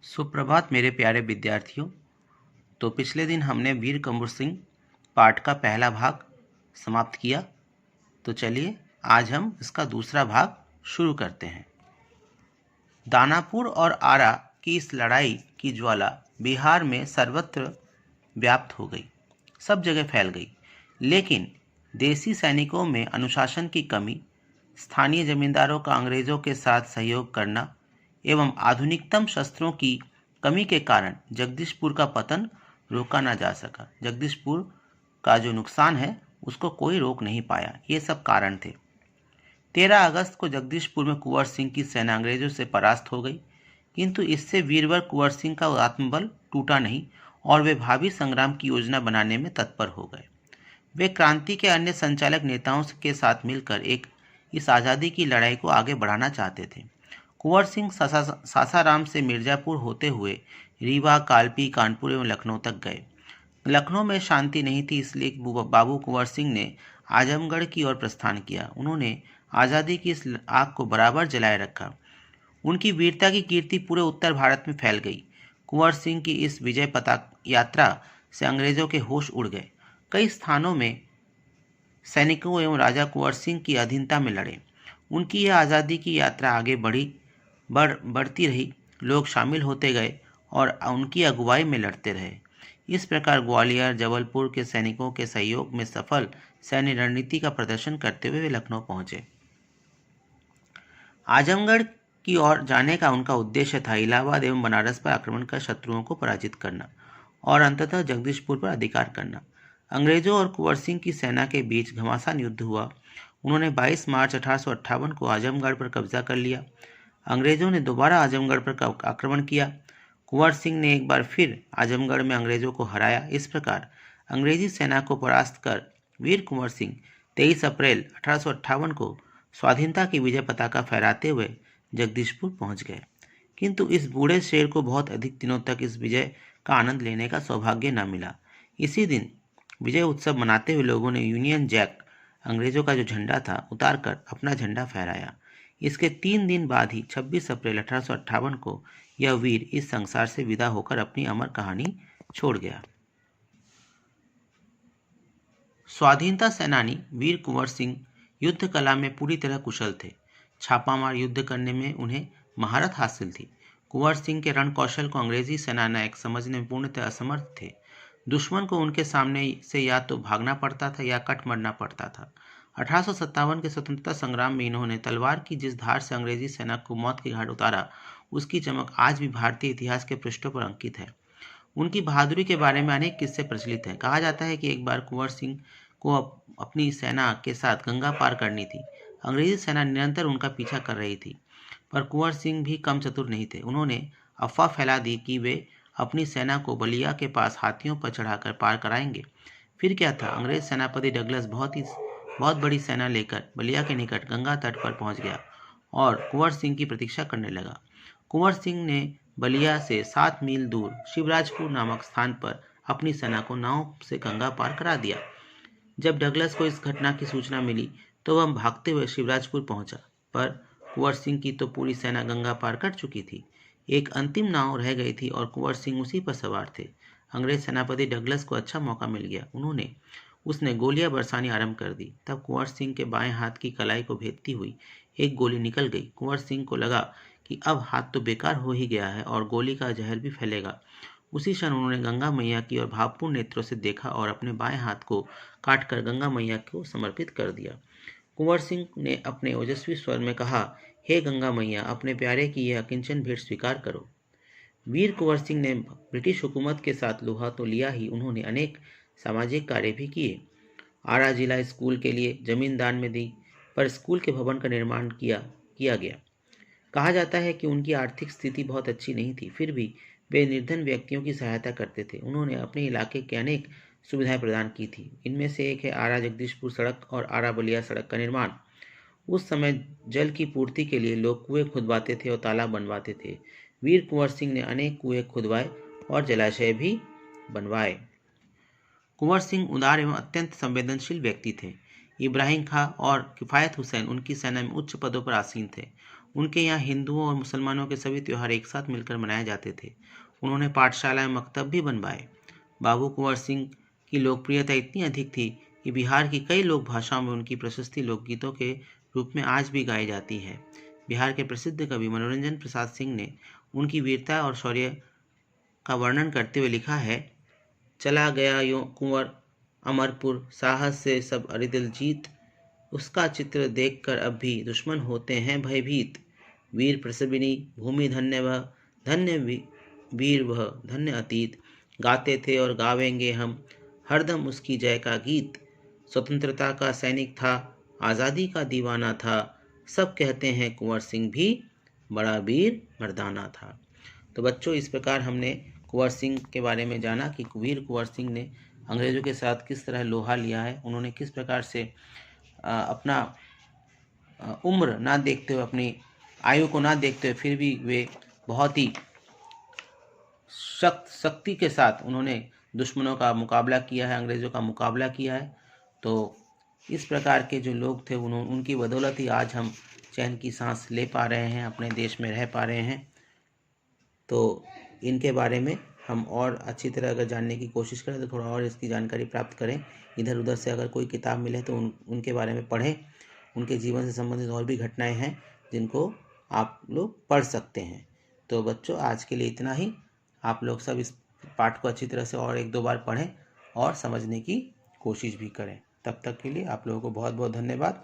सुप्रभात मेरे प्यारे विद्यार्थियों। तो पिछले दिन हमने वीर कुंवर सिंह पाठ का पहला भाग समाप्त किया। तो चलिए आज हम इसका दूसरा भाग शुरू करते हैं। दानापुर और आरा की इस लड़ाई की ज्वाला बिहार में सर्वत्र व्याप्त हो गई, सब जगह फैल गई। लेकिन देसी सैनिकों में अनुशासन की कमी, स्थानीय जमींदारों का अंग्रेजों के साथ सहयोग करना एवं आधुनिकतम शस्त्रों की कमी के कारण जगदीशपुर का पतन रोका ना जा सका। जगदीशपुर का जो नुकसान है उसको कोई रोक नहीं पाया। ये सब कारण थे। 13 अगस्त को जगदीशपुर में कुंवर सिंह की सेना अंग्रेजों से परास्त हो गई, किंतु इससे वीरवर कुंवर सिंह का आत्मबल टूटा नहीं और वे भावी संग्राम की योजना बनाने में तत्पर हो गए। वे क्रांति के अन्य संचालक नेताओं के साथ मिलकर इस आज़ादी की लड़ाई को आगे बढ़ाना चाहते थे। कुंवर सिंह सासाराम से मिर्जापुर होते हुए रीवा, कालपी, कानपुर एवं लखनऊ तक गए। लखनऊ में शांति नहीं थी, इसलिए बाबू कुंवर सिंह ने आजमगढ़ की ओर प्रस्थान किया। उन्होंने आज़ादी की इस आग को बराबर जलाए रखा। उनकी वीरता की कीर्ति पूरे उत्तर भारत में फैल गई। कुंवर सिंह की इस विजय पताका यात्रा से अंग्रेजों के होश उड़ गए। कई स्थानों में सैनिकों एवं राजा कुंवर सिंह की अधीनता में लड़े। उनकी यह आज़ादी की यात्रा आगे बढ़ती रही। लोग शामिल होते गए और उनकी अगुवाई में लड़ते रहे। इस प्रकार ग्वालियर, जबलपुर के सैनिकों के सहयोग में सफल सैन्य रणनीति का प्रदर्शन करते हुए वे लखनऊ पहुंचे। आजमगढ़ की ओर जाने का उनका उद्देश्य था इलाहाबाद एवं बनारस पर आक्रमण कर शत्रुओं को पराजित करना और अंततः जगदीशपुर पर अधिकार करना। अंग्रेजों और कुंवर सिंह की सेना के बीच घमासान युद्ध हुआ। उन्होंने 22 मार्च 1858 को आजमगढ़ पर कब्जा कर लिया। अंग्रेजों ने दोबारा आजमगढ़ पर आक्रमण किया। कुंवर सिंह ने एक बार फिर आजमगढ़ में अंग्रेजों को हराया। इस प्रकार अंग्रेजी सेना को परास्त कर वीर कुंवर सिंह 23 अप्रैल 1858 को स्वाधीनता की विजय पताका फहराते हुए जगदीशपुर पहुंच गए। किंतु इस बूढ़े शेर को बहुत अधिक दिनों तक इस विजय का आनंद लेने का सौभाग्य न मिला। इसी दिन विजय उत्सव मनाते हुए लोगों ने यूनियन जैक, अंग्रेजों का जो झंडा था, उतारकर अपना झंडा फहराया। इसके 3 दिन बाद ही 26 अप्रैल 1858 को यह वीर इस संसार से विदा होकर अपनी अमर कहानी छोड़ गया। स्वाधीनता सेनानी वीर कुंवर सिंह युद्ध कला में पूरी तरह कुशल थे। छापामार युद्ध करने में उन्हें महारत हासिल थी। कुंवर सिंह के रण कौशल को अंग्रेजी सेनानायक समझने में पूर्णतः असमर्थ थे। दुश्मन को उनके सामने से या तो भागना पड़ता था या कट मरना पड़ता था। 1857 के स्वतंत्रता संग्राम में इन्होंने तलवार की जिस धार से अंग्रेजी सेना को मौत के घाट उतारा, उसकी चमक आज भी भारतीय इतिहास के पृष्ठों पर अंकित है। उनकी बहादुरी के बारे में अनेक किस्से प्रचलित हैं। कहा जाता है कि एक बार कुंवर सिंह को अपनी सेना के साथ गंगा पार करनी थी। अंग्रेजी सेना निरंतर उनका पीछा कर रही थी, पर कुंवर सिंह भी कम चतुर नहीं थे। उन्होंने अफवाह फैला दी कि वे अपनी सेना को बलिया के पास हाथियों पर चढ़ाकर पार कराएंगे। फिर क्या था, अंग्रेज सेनापति डगलस बहुत बड़ी सेना लेकर बलिया के निकट गंगा तट पर पहुंच गया और कुंवर सिंह की प्रतीक्षा करने लगा। कुंवर सिंह ने बलिया से 7 मील दूर शिवराजपुर नामक स्थान पर अपनी सेना को नाव से गंगा पार करा दिया। जब डगलस को इस घटना की सूचना मिली तो वह भागते हुए शिवराजपुर पहुंचा, पर कुंवर सिंह की तो पूरी सेना गंगा पार कर चुकी थी। एक अंतिम नाव रह गई थी और कुंवर सिंह उसी पर सवार थे। अंग्रेज सेनापति डगलस को अच्छा मौका मिल गया। उसने गोलियां बरसानी आरंभ कर दी। तब कुंवर सिंह के बाएं हाथ की कलाई को भेदती हुई एक गोली निकल गई। कुंवर सिंह को लगा कि अब हाथ तो बेकार हो ही गया है और गोली का जहर भी फैलेगा। उसी क्षण उन्होंने गंगा मैया की ओर भावपूर्ण नेत्रों से देखा और अपने बाएं हाथ को काटकर गंगा मैया को समर्पित कर दिया। कुंवर सिंह ने अपने ओजस्वी स्वर में कहा, हे गंगा मैया, अपने प्यारे की यह अकिंचन भेंट स्वीकार करो। वीर कुंवर सिंह ने ब्रिटिश हुकूमत के साथ लोहा तो लिया ही, उन्होंने अनेक सामाजिक कार्य भी किए। आरा जिला स्कूल के लिए जमीन दान में दी, पर स्कूल के भवन का निर्माण किया गया। कहा जाता है कि उनकी आर्थिक स्थिति बहुत अच्छी नहीं थी, फिर भी वे निर्धन व्यक्तियों की सहायता करते थे। उन्होंने अपने इलाके के अनेक सुविधाएं प्रदान की थी। इनमें से एक है आरा जगदीशपुर सड़क और आरा बलिया सड़क का निर्माण। उस समय जल की पूर्ति के लिए लोग कुएं खुदवाते थे और तालाब बनवाते थे। वीर कुंवर सिंह ने अनेक कुएं खुदवाए और जलाशय भी बनवाए। कुंवर सिंह उदार एवं अत्यंत संवेदनशील व्यक्ति थे। इब्राहिम खां और किफायत हुसैन उनकी सेना में उच्च पदों पर आसीन थे। उनके यहाँ हिंदुओं और मुसलमानों के सभी त्यौहार एक साथ मिलकर मनाए जाते थे। उन्होंने पाठशाला में मकतब भी बनवाए। बाबू कुंवर सिंह की लोकप्रियता इतनी अधिक थी कि बिहार की कई लोक भाषाओं में उनकी प्रशस्ति लोकगीतों के रूप में आज भी गाई जाती है। बिहार के प्रसिद्ध कवि मनोरंजन प्रसाद सिंह ने उनकी वीरता और शौर्य का वर्णन करते हुए लिखा है, चला गया यूं कुंवर अमरपुर, साहस से सब अरिदिल जीत, उसका चित्र देखकर अब भी दुश्मन होते हैं भयभीत। वीर प्रसविनी भूमि धन्य वह, धन्य वीर वह, धन्य अतीत, गाते थे और गावेंगे हम हरदम उसकी जय का गीत। स्वतंत्रता का सैनिक था, आज़ादी का दीवाना था, सब कहते हैं कुंवर सिंह भी बड़ा वीर मर्दाना था। तो बच्चों, इस प्रकार हमने कुंवर सिंह के बारे में जाना कि वीर कुंवर सिंह ने अंग्रेज़ों के साथ किस तरह लोहा लिया है। उन्होंने किस प्रकार से अपना उम्र ना देखते हुए, अपनी आयु को ना देखते हुए, फिर भी वे बहुत ही शक्ति के साथ उन्होंने दुश्मनों का मुकाबला किया है, अंग्रेज़ों का मुकाबला किया है। तो इस प्रकार के जो लोग थे, उनकी बदौलत ही आज हम चैन की सांस ले पा रहे हैं, अपने देश में रह पा रहे हैं। तो इनके बारे में हम और अच्छी तरह अगर जानने की कोशिश करें तो थोड़ा और इसकी जानकारी प्राप्त करें। इधर उधर से अगर कोई किताब मिले तो उनके बारे में पढ़ें। उनके जीवन से संबंधित और भी घटनाएं हैं जिनको आप लोग पढ़ सकते हैं। तो बच्चों, आज के लिए इतना ही। आप लोग सब इस पाठ को अच्छी तरह से और 1-2 बार पढ़ें और समझने की कोशिश भी करें। तब तक के लिए आप लोगों को बहुत बहुत धन्यवाद।